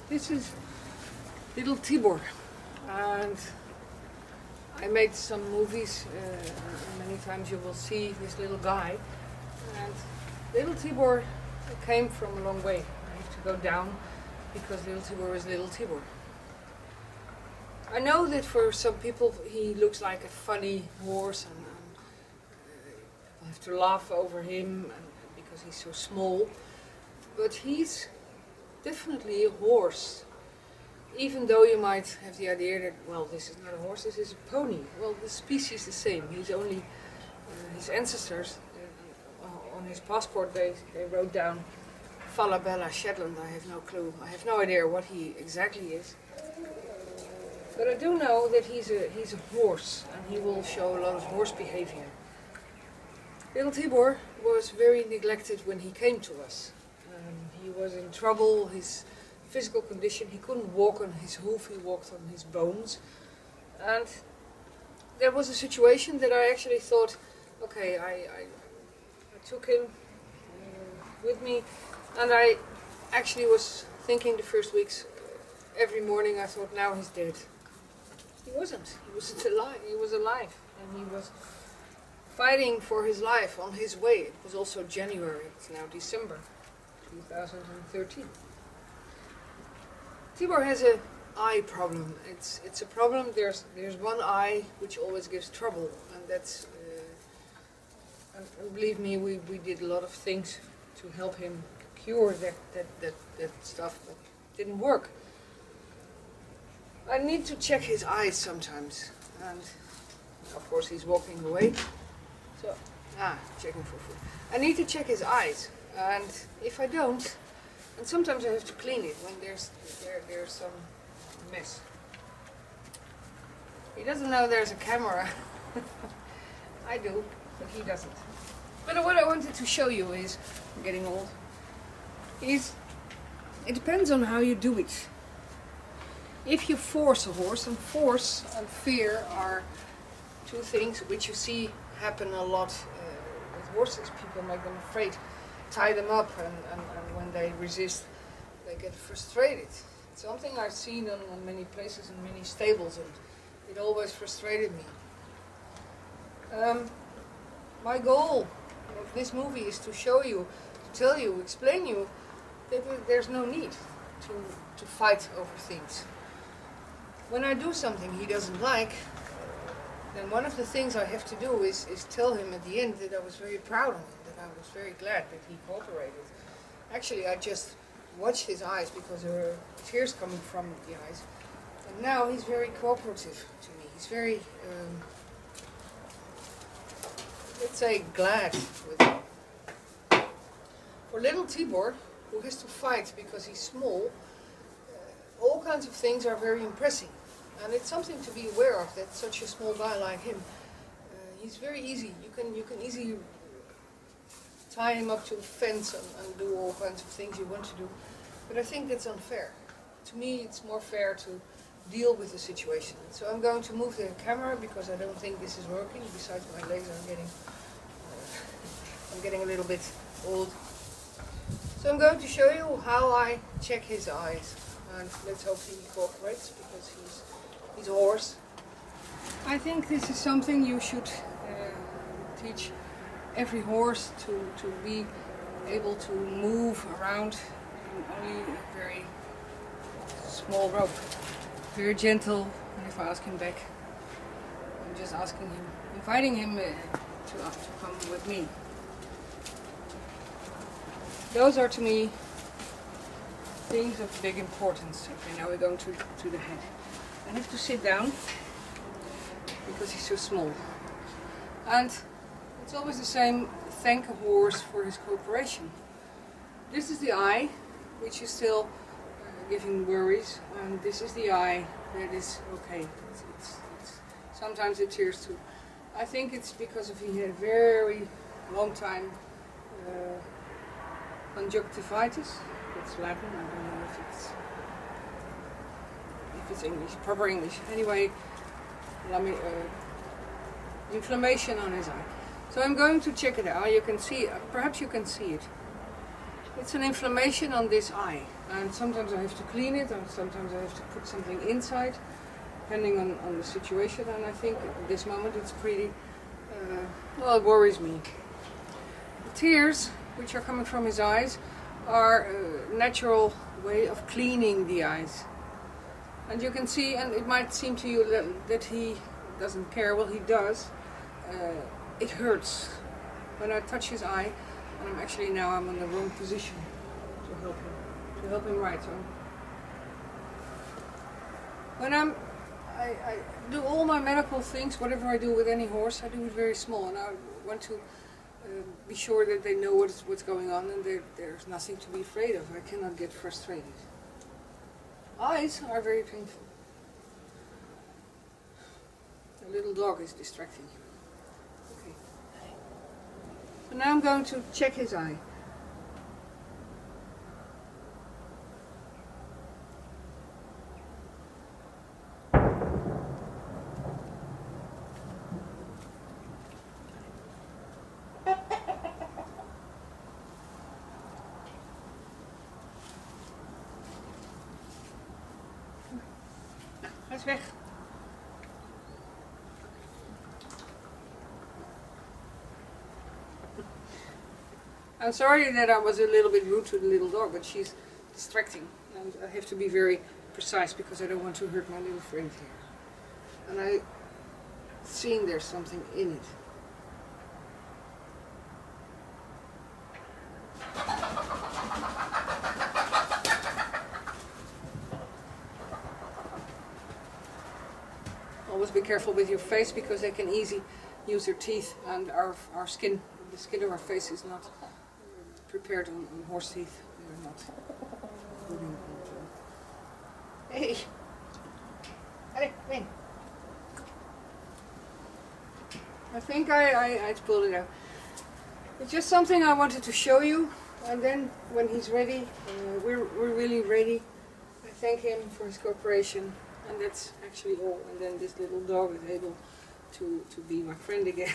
This is little Tibor, and I made some movies, many times you will see this little guy, and little Tibor came from a long way. I have to go down because little Tibor is little Tibor. I know that for some people he looks like a funny horse, and people have to laugh over him because he's so small, but he's definitely a horse. Even though you might have the idea that, well, this is not a horse, this is a pony. Well, the species is the same. He's only, his ancestors, on his passport they wrote down Falabella Shetland. I have no clue. I have no idea what he exactly is. But I do know that he's a horse, and he will show a lot of horse behavior. Little Tibor was very neglected when he came to us. He was in trouble, his physical condition, he couldn't walk on his hoof, he walked on his bones. And there was a situation that I actually thought, okay, I took him with me, and I actually was thinking the first weeks, every morning I thought, now he's dead. He wasn't alive, he was alive, and he was fighting for his life on his way. It was also January, it's now December 2013. Tibor has an eye problem. It's a problem. There's one eye which always gives trouble, and that's and believe me, we did a lot of things to help him cure that stuff, but it didn't work. I need to check his eyes sometimes, and of course he's walking away. So checking for food. I need to check his eyes. And if I don't, and sometimes I have to clean it when there's some mess. He doesn't know there's a camera. I do, but he doesn't. But what I wanted to show you is, I'm getting old, it depends on how you do it. If you force a horse, and force and fear are two things which you see happen a lot with horses. People make them afraid. Tie them up, and when they resist, they get frustrated. It's something I've seen on many places and many stables, and it always frustrated me. My goal of this movie is to show you, to tell you, explain you that there's no need to fight over things. When I do something he doesn't like, then one of the things I have to do is tell him at the end that I was very proud of him. I was very glad that he cooperated. Actually, I just watched his eyes because there were tears coming from the eyes. And now he's very cooperative to me. He's very, let's say, glad with me. For little Tibor, who has to fight because he's small, all kinds of things are very impressive. And it's something to be aware of, that such a small guy like him, he's very easy. You can easily tie him up to a fence and do all kinds of things you want to do. But I think that's unfair. To me, it's more fair to deal with the situation. So I'm going to move the camera because I don't think this is working. Besides, my legs are I'm getting a little bit old. So I'm going to show you how I check his eyes. And let's hope he cooperates, because he's a horse. I think this is something you should teach every horse to be able to move around in only a very small rope. Very gentle, and if I ask him back, I'm just asking him, inviting him to come with me. Those are to me things of big importance. Okay, now we're going to the head. I have to sit down because he's so small. And it's always the same, thank a horse for his cooperation. This is the eye, which is still giving worries, and this is the eye that is okay. Sometimes it tears too. I think it's because he had a very long time conjunctivitis. It's Latin, I don't know if it's English, proper English. Anyway, inflammation on his eye. So I'm going to check it out. You can see, perhaps you can see it. It's an inflammation on this eye. And sometimes I have to clean it, and sometimes I have to put something inside, depending on the situation. And I think at this moment it's pretty, well, it worries me. The tears, which are coming from his eyes, are a natural way of cleaning the eyes. And you can see, and it might seem to you that he doesn't care. Well, he does. It hurts when I touch his eye, and I'm in the wrong position to help him right. So when I do all my medical things, whatever I do with any horse, I do it very small, and I want to be sure that they know what's going on, and there's nothing to be afraid of. I cannot get frustrated. Eyes are very painful. The little dog is distracting you. Okay. So now I'm going to check his eye. Hij is weg. I'm sorry that I was a little bit rude to the little dog, but she's distracting, and I have to be very precise because I don't want to hurt my little friend here. And I seeing there's something in it. Always be careful with your face because they can easily use their teeth, and our skin, the skin of our face is not prepared on horse teeth. They're not good in. Hey! Hey, come in. I think I pulled it out. It's just something I wanted to show you, and then when he's ready, we're really ready. I thank him for his cooperation. And that's actually all. And then this little dog is able to be my friend again.